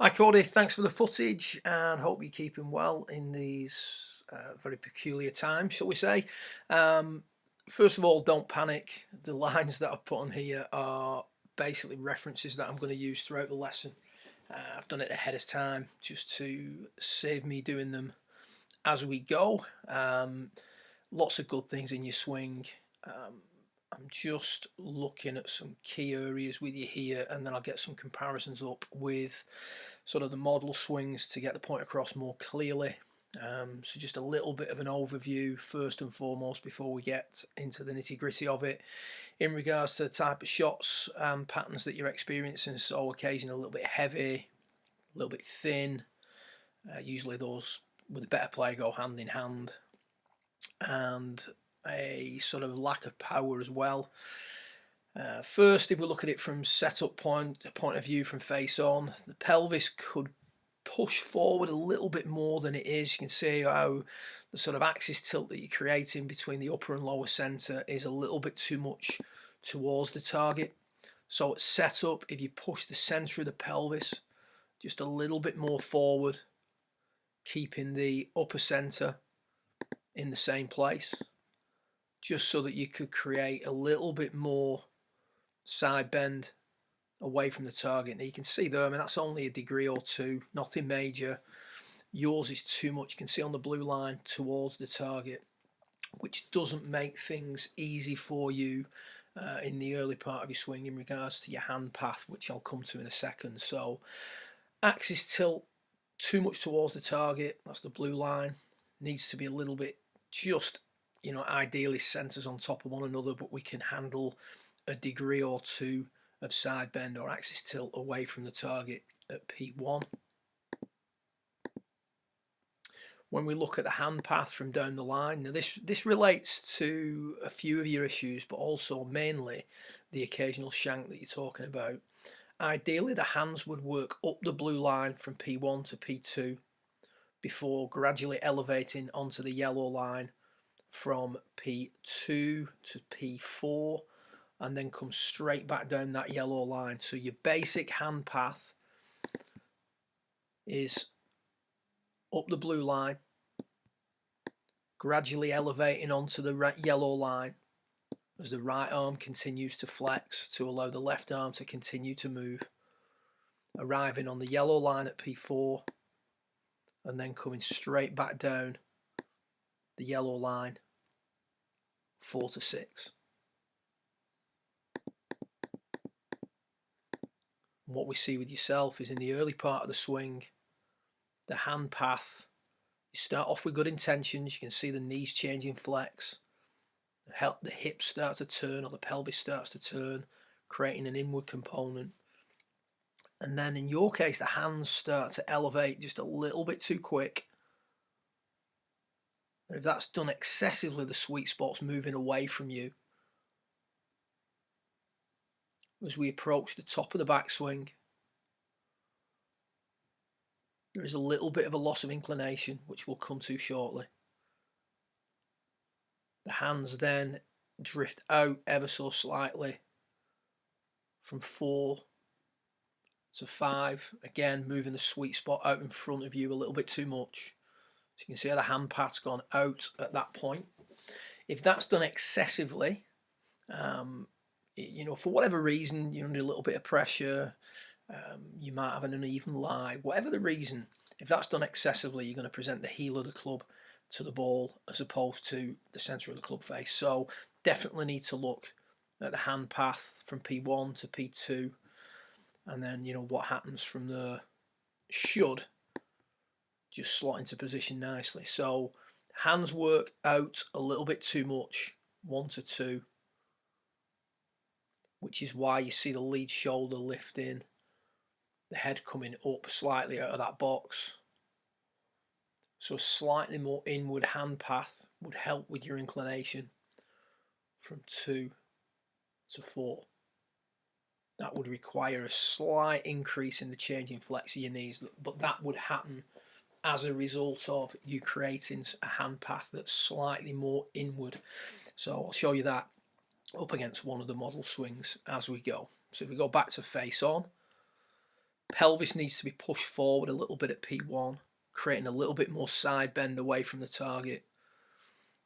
Hi Cody, thanks for the footage and hope you're keeping well in these very peculiar times, shall we say. Um, First of all, don't panic. The lines that I've put on here are basically references that I'm going to use throughout the lesson. I've done it ahead of time just to save me doing them as we go. Lots of good things in your swing. I'm just looking at some key areas with you here, and then I'll get some comparisons up with sort of the model swings to get the point across more clearly. So just a little bit of an overview first and foremost before we get into the nitty gritty of it in regards to the type of shots and patterns that you're experiencing. So occasionally a little bit heavy, a little bit thin. Usually those with a better player go hand in hand, and a sort of lack of power as well. First, if we look at it from setup point of view from face on, the pelvis could push forward a little bit more than it is. You can see how the sort of axis tilt that you're creating between the upper and lower centre is a little bit too much towards the target. So at setup, if you push the centre of the pelvis just a little bit more forward, keeping the upper centre in the same place, just so that you could create a little bit more side bend away from the target. Now you can see there, I mean, that's only a degree or two, nothing major. Yours is too much. You can see on the blue line towards the target, which doesn't make things easy for you in the early part of your swing in regards to your hand path, which I'll come to in a second. So axis tilt too much towards the target, that's the blue line. Needs to be a little bit just, ideally centers on top of one another, but we can handle a degree or two of side bend or axis tilt away from the target at P1. When we look at the hand path from down the line, now this relates to a few of your issues, but also mainly the occasional shank that you're talking about. Ideally, the hands would work up the blue line from P1 to P2 before gradually elevating onto the yellow line from P2 to P4, and then come straight back down that yellow line. So your basic hand path is up the blue line, gradually elevating onto the yellow line as the right arm continues to flex to allow the left arm to continue to move, arriving on the yellow line at P4, and then coming straight back down the yellow line 4 to 6. And what we see with yourself is in the early part of the swing, the hand path, you start off with good intentions. You can see the knees changing flex, the hips start to turn, or the pelvis starts to turn, creating an inward component. And then in your case, the hands start to elevate just a little bit too quick. If that's done excessively, the sweet spot's moving away from you. As we approach the top of the backswing, there is a little bit of a loss of inclination, which we'll come to shortly. The hands then drift out ever so slightly from 4 to 5. Again, moving the sweet spot out in front of you a little bit too much. So you can see how the hand path's gone out at that point. If that's done excessively, for whatever reason, you're under a little bit of pressure, you might have an uneven lie, whatever the reason, if that's done excessively, you're going to present the heel of the club to the ball as opposed to the centre of the club face. So definitely need to look at the hand path from P1 to P2, and then what happens from there should just slot into position nicely. So hands work out a little bit too much, 1 to 2, which is why you see the lead shoulder lifting, the head coming up slightly out of that box. So a slightly more inward hand path would help with your inclination from 2 to 4. That would require a slight increase in the change in flex of your knees, but that would happen as a result of you creating a hand path that's slightly more inward. So I'll show you that up against one of the model swings as we go. So if we go back to face on, Pelvis needs to be pushed forward a little bit at P1, creating a little bit more side bend away from the target.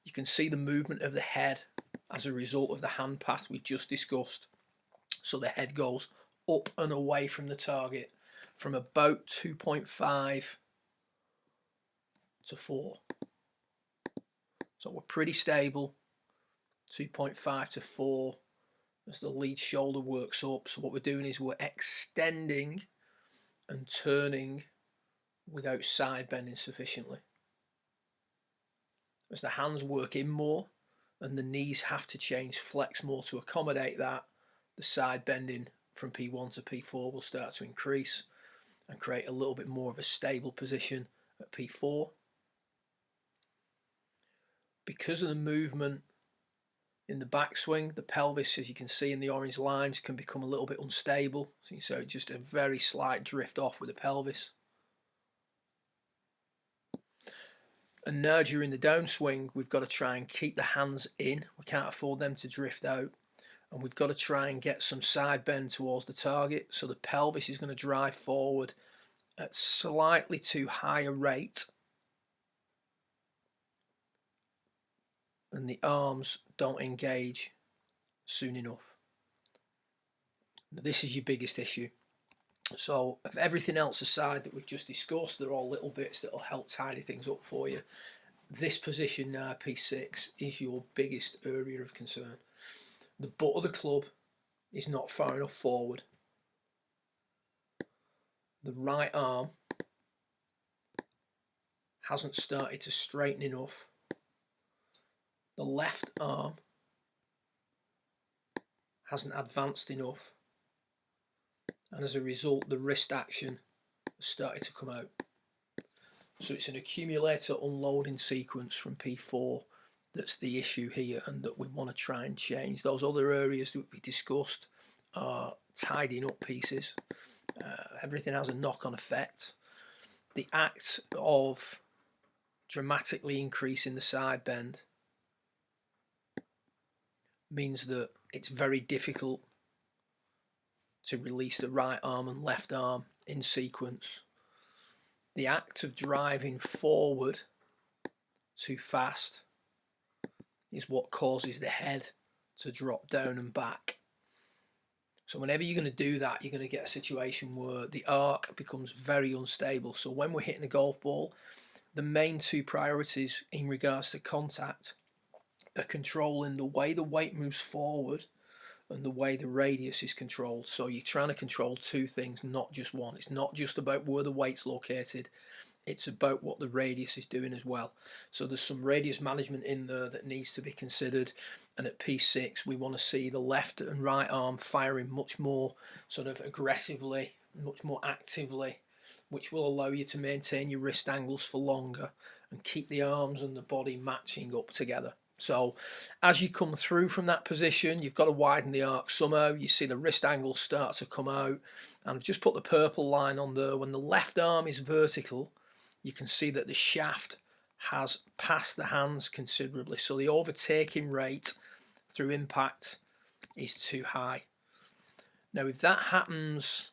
You can see the movement of the head as a result of the hand path we've just discussed. So the head goes up and away from the target from about 2.5 to 4. So we're pretty stable, 2.5 to 4 as the lead shoulder works up. So what we're doing is we're extending and turning without side bending sufficiently. As the hands work in more and the knees have to change, flex more to accommodate that, the side bending from P1 to P4 will start to increase and create a little bit more of a stable position at P4. Because of the movement in the backswing, the pelvis, as you can see in the orange lines, can become a little bit unstable. So just a very slight drift off with the pelvis. And now during the downswing, we've got to try and keep the hands in. We can't afford them to drift out. And we've got to try and get some side bend towards the target. So the pelvis is going to drive forward at slightly too high a rate. And the arms don't engage soon enough. This is your biggest issue. So of everything else aside that we've just discussed, they're all little bits that will help tidy things up for you. This position now, P6, is your biggest area of concern. The butt of the club is not far enough forward. The right arm hasn't started to straighten enough. The left arm hasn't advanced enough. And as a result, the wrist action has started to come out. So it's an accumulator unloading sequence from P4 that's the issue here and that we want to try and change. Those other areas that we discussed are tidying up pieces. Everything has a knock-on effect. The act of dramatically increasing the side bend means that it's very difficult to release the right arm and left arm in sequence. The act of driving forward too fast is what causes the head to drop down and back. So whenever you're going to do that, you're going to get a situation where the arc becomes very unstable. So when we're hitting a golf ball, the main two priorities in regards to contact are controlling the way the weight moves forward and the way the radius is controlled. So you're trying to control two things, not just one. It's not just about where the weight's located, it's about what the radius is doing as well. So there's some radius management in there that needs to be considered. And at P6, we want to see the left and right arm firing much more sort of aggressively, much more actively, which will allow you to maintain your wrist angles for longer and keep the arms and the body matching up together. So as you come through from that position, you've got to widen the arc somehow. You see the wrist angles start to come out. And I've just put the purple line on there. When the left arm is vertical, you can see that the shaft has passed the hands considerably. So the overtaking rate through impact is too high. Now, if that happens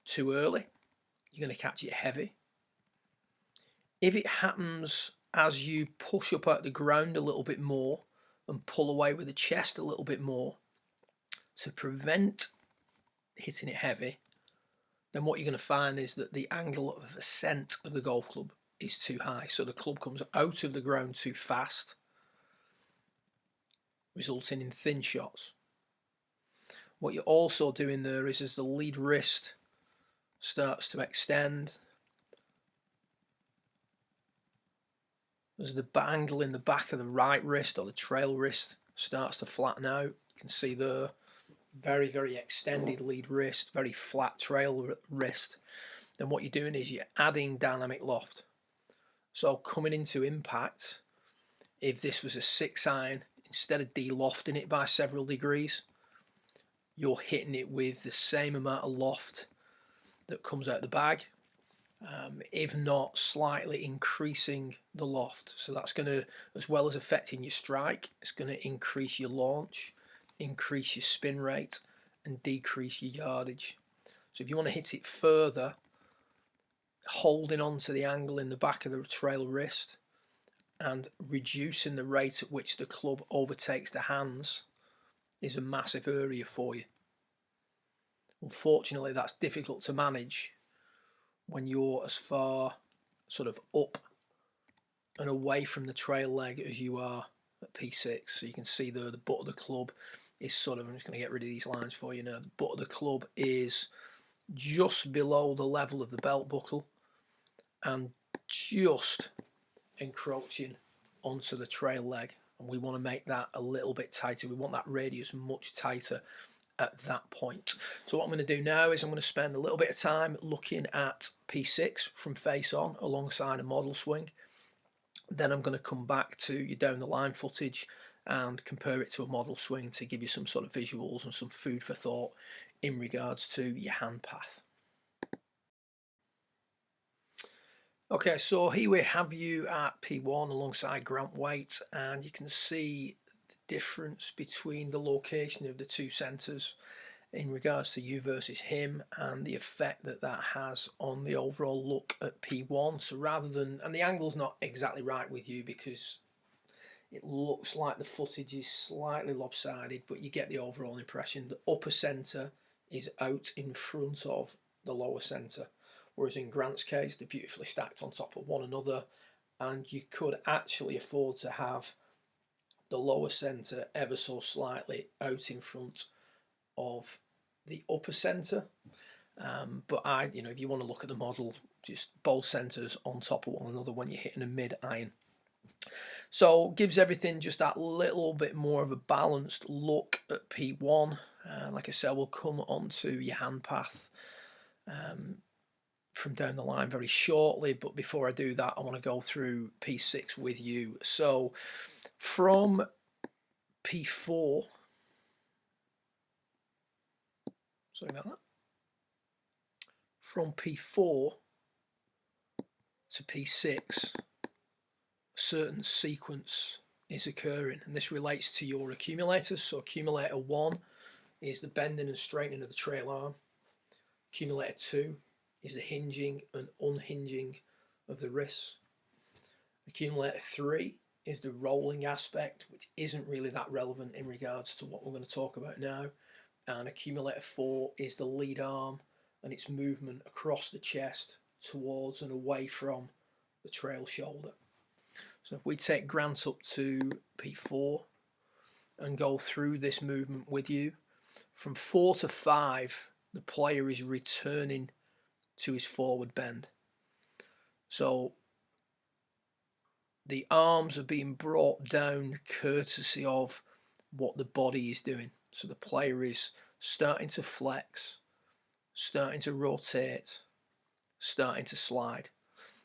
too early, you're going to catch it heavy. If it happens as you push up out the ground a little bit more and pull away with the chest a little bit more to prevent hitting it heavy, then what you're going to find is that the angle of ascent of the golf club is too high. So the club comes out of the ground too fast, resulting in thin shots. What you're also doing there is as the lead wrist starts to extend, as the angle in the back of the right wrist or the trail wrist starts to flatten out, you can see the very, very extended lead wrist, very flat trail wrist. Then what you're doing is you're adding dynamic loft. So coming into impact, if this was a 6-iron, instead of de-lofting it by several degrees, you're hitting it with the same amount of loft that comes out the bag, if not slightly increasing the loft. So that's going to, as well as affecting your strike, it's going to increase your launch, increase your spin rate, and decrease your yardage. So if you want to hit it further, holding on to the angle in the back of the trail wrist and reducing the rate at which the club overtakes the hands is a massive area for you. Unfortunately, that's difficult to manage when you're as far sort of up and away from the trail leg as you are at P6. So you can see there the butt of the club is sort of, I'm just going to get rid of these lines for you now, the butt of the club is just below the level of the belt buckle and just encroaching onto the trail leg, and we want to make that a little bit tighter. We want that radius much tighter at that point. So what I'm going to do now is I'm going to spend a little bit of time looking at P6 from face on alongside a model swing. Then I'm going to come back to your down the line footage and compare it to a model swing to give you some sort of visuals and some food for thought in regards to your hand path. Okay, so here we have you at P1 alongside Grant Waite, and you can see the difference between the location of the two centres in regards to you versus him and the effect that that has on the overall look at P1. So rather than, and the angle's not exactly right with you because it looks like the footage is slightly lopsided, but you get the overall impression. The upper centre is out in front of the lower centre, whereas in Grant's case they're beautifully stacked on top of one another, and you could actually afford to have the lower centre ever so slightly out in front of the upper centre. But if you want to look at the model, just both centres on top of one another when you're hitting a mid iron. So gives everything just that little bit more of a balanced look at P1. Like I said, we'll come on to your hand path from down the line very shortly, but before I do that I want to go through P6 with you. So from P4, sorry about that, from P4 to P6 a certain sequence is occurring, and this relates to your accumulators. So accumulator 1 is the bending and straightening of the trail arm. Accumulator 2 is the hinging and unhinging of the wrists. Accumulator 3 is the rolling aspect, which isn't really that relevant in regards to what we're going to talk about now. And accumulator 4 is the lead arm and its movement across the chest towards and away from the trail shoulder. So if we take Grant up to P4 and go through this movement with you, from 4 to 5 the player is returning to his forward bend. So the arms are being brought down courtesy of what the body is doing. So the player is starting to flex, starting to rotate, starting to slide.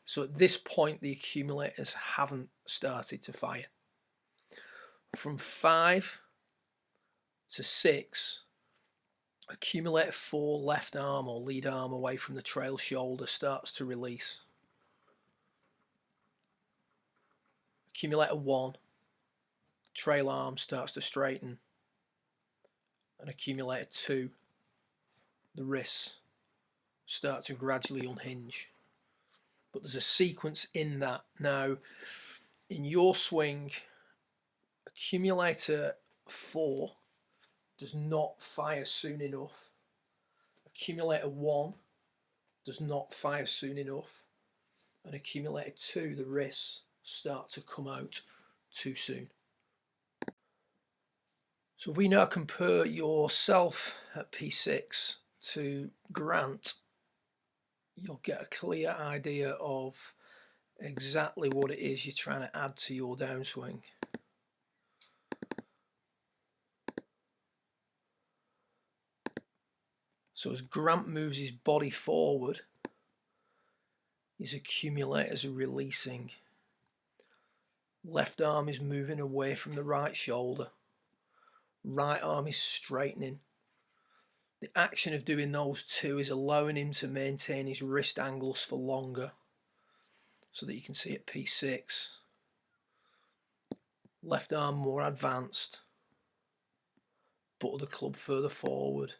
So at this point the accumulators haven't started to fire. From 5 to 6, accumulator 4 left arm or lead arm away from the trail shoulder starts to release. Accumulator 1, trail arm starts to straighten, and accumulator 2, the wrists start to gradually unhinge. But there's a sequence in that. Now, in your swing, accumulator 4 does not fire soon enough. Accumulator 1 does not fire soon enough. And accumulator 2, the wrists start to come out too soon. So we now compare yourself at P6 to Grant. You'll get a clear idea of exactly what it is you're trying to add to your downswing. So as Grant moves his body forward, his accumulators are releasing. Left arm is moving away from the right shoulder. Right arm is straightening. The action of doing those two is allowing him to maintain his wrist angles for longer, so that you can see at P6. Left arm more advanced, butt of the club further forward.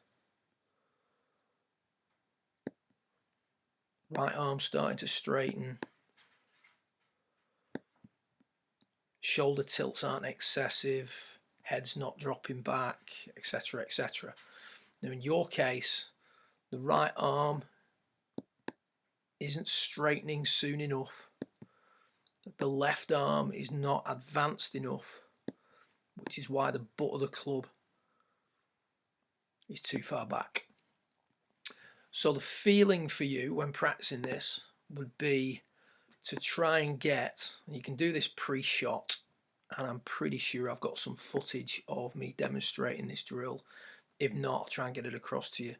Right arm starting to straighten. Shoulder tilts aren't excessive. Head's not dropping back, etc., etc. Now in your case, the right arm isn't straightening soon enough. The left arm is not advanced enough, which is why the butt of the club is too far back. So the feeling for you when practicing this would be to try and get, and you can do this pre-shot, and I'm pretty sure I've got some footage of me demonstrating this drill. If not, I'll try and get it across to you.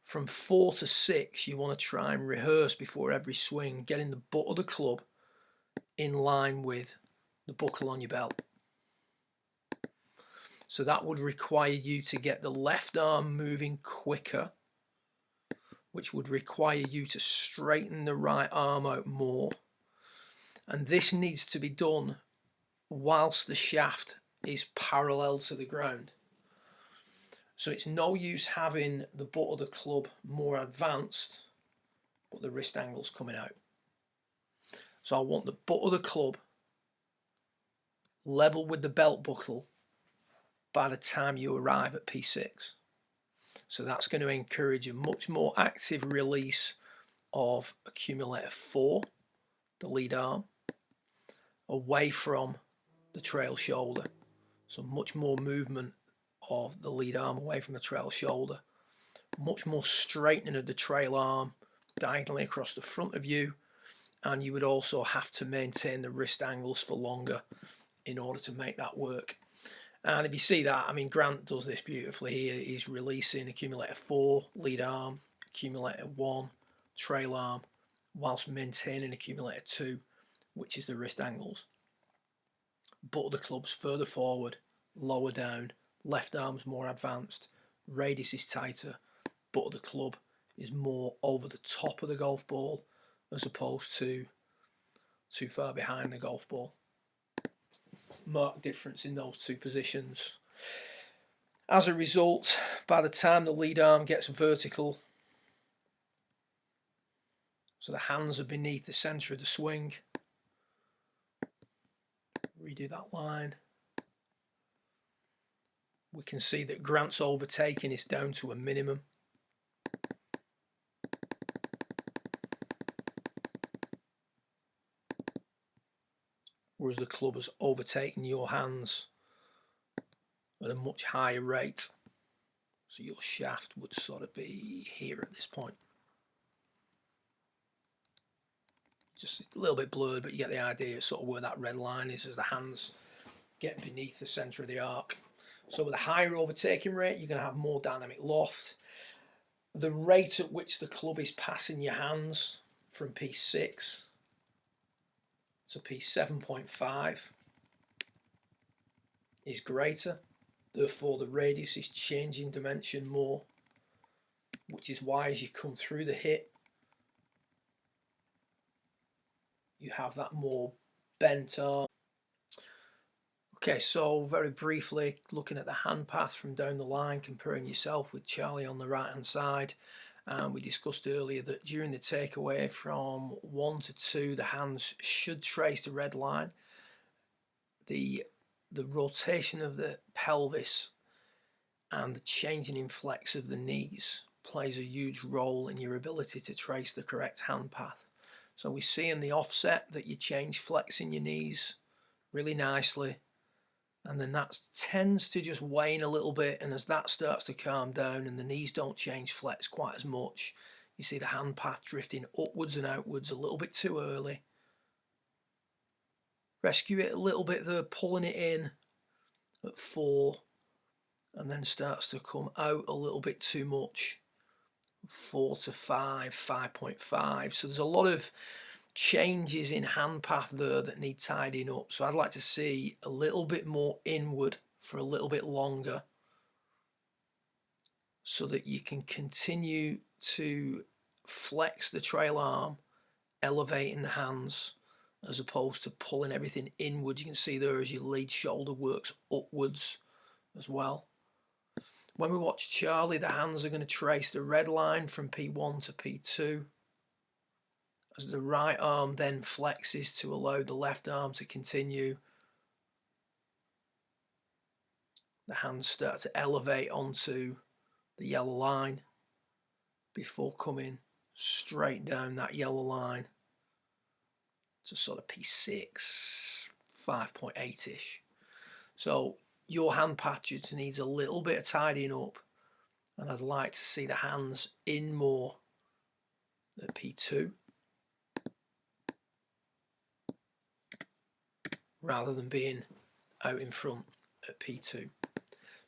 From 4 to 6, you want to try and rehearse before every swing, getting the butt of the club in line with the buckle on your belt. So that would require you to get the left arm moving quicker, which would require you to straighten the right arm out more. And this needs to be done whilst the shaft is parallel to the ground. So it's no use having the butt of the club more advanced, but the wrist angle's coming out. So I want the butt of the club level with the belt buckle by the time you arrive at P6. So that's going to encourage a much more active release of Accumulator 4, the lead arm, away from the trail shoulder. So much more movement of the lead arm away from the trail shoulder. Much more straightening of the trail arm diagonally across the front of you. And you would also have to maintain the wrist angles for longer in order to make that work. And if you see that, I mean, Grant does this beautifully here. He's releasing Accumulator 4, lead arm, Accumulator 1, trail arm, whilst maintaining Accumulator 2, which is the wrist angles. Butt of the club's further forward, lower down, left arm's more advanced, radius is tighter, butt of the club is more over the top of the golf ball as opposed to too far behind the golf ball. Marked difference in those two positions. As a result, by the time the lead arm gets vertical, so the hands are beneath the centre of the swing, redo that line, we can see that Grant's overtaking is down to a minimum. Whereas the club has overtaken your hands at a much higher rate. So your shaft would sort of be here at this point. Just a little bit blurred, but you get the idea of sort of where that red line is as the hands get beneath the centre of the arc. So with a higher overtaking rate, you're going to have more dynamic loft. The rate at which the club is passing your hands from P6 to P7.5 is greater. Therefore, the radius is changing dimension more, which is why as you come through the hit, you have that more bent arm. Okay, so very briefly, looking at the hand path from down the line, comparing yourself with Charlie on the right hand side. We discussed earlier that during the takeaway from 1 to 2, the hands should trace the red line. The rotation of the pelvis and the changing in flex of the knees plays a huge role in your ability to trace the correct hand path. So we see in the offset that you change flex in your knees really nicely, and then that tends to just wane a little bit, and as that starts to calm down and the knees don't change flex quite as much, you see the hand path drifting upwards and outwards a little bit too early. Rescue it a little bit there, pulling it in at 4, and then starts to come out a little bit too much. 4 to 5, 5.5. So there's a lot of changes in hand path there that need tidying up. So I'd like to see a little bit more inward for a little bit longer so that you can continue to flex the trail arm, elevating the hands as opposed to pulling everything inwards. You can see there as your lead shoulder works upwards as well. When we watch Charlie, the hands are going to trace the red line from P1 to P2. As the right arm then flexes to allow the left arm to continue, the hands start to elevate onto the yellow line before coming straight down that yellow line to sort of P6, 5.8-ish. So your hand patches needs a little bit of tidying up, and I'd like to see the hands in more at P2 rather than being out in front at P2.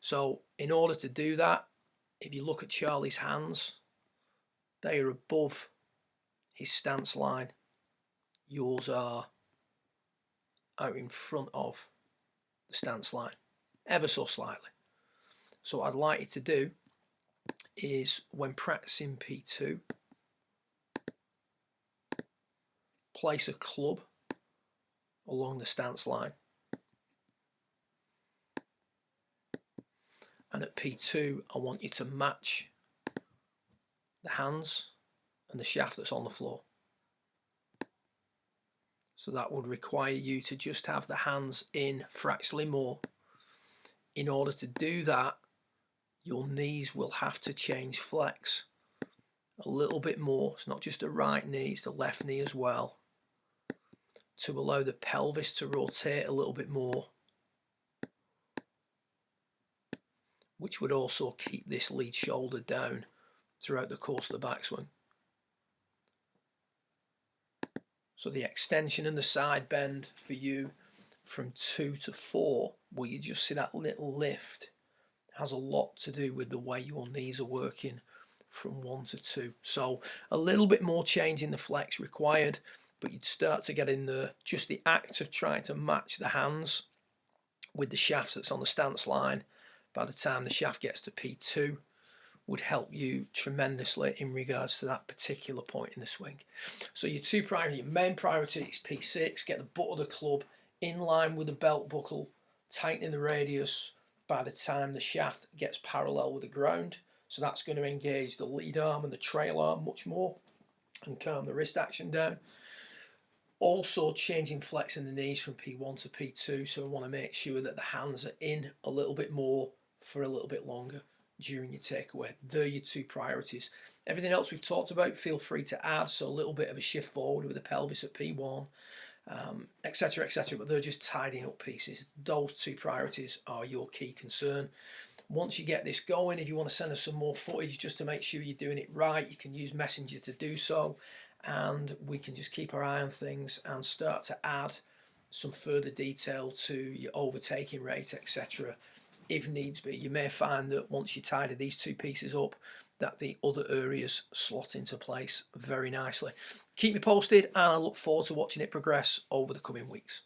So in order to do that, if you look at Charlie's hands, they are above his stance line. Yours are out in front of the stance line, ever so slightly. So what I'd like you to do is, when practicing P2, place a club along the stance line, and at P2 I want you to match the hands and the shaft that's on the floor. So that would require you to just have the hands in fractionally more. In order to do that, your knees will have to change flex a little bit more. It's not just the right knee, it's the left knee as well, to allow the pelvis to rotate a little bit more, which would also keep this lead shoulder down throughout the course of the backswing. So the extension and the side bend for you from 2 to 4, where you just see that little lift, has a lot to do with the way your knees are working from 1 to 2. So a little bit more change in the flex required, but you'd start to get in there. Just the act of trying to match the hands with the shaft that's on the stance line by the time the shaft gets to P2 would help you tremendously in regards to that particular point in the swing. So your main priority is P6, get the butt of the club in line with the belt buckle, tightening the radius by the time the shaft gets parallel with the ground. So that's going to engage the lead arm and the trail arm much more and calm the wrist action down. Also changing flex in the knees from P1 to P2, so I want to make sure that the hands are in a little bit more for a little bit longer during your takeaway. They're your 2 priorities. Everything else we've talked about, feel free to add, so a little bit of a shift forward with the pelvis at P1, etc, etc, but they're just tidying up pieces. Those 2 priorities are your key concern. Once you get this going, if you want to send us some more footage just to make sure you're doing it right, you can use Messenger to do so, and we can just keep our eye on things and start to add some further detail to your overtaking rate, etc, if needs be. You may find that once you tidy these 2 pieces up, that the other areas slot into place very nicely. Keep me posted, and I look forward to watching it progress over the coming weeks.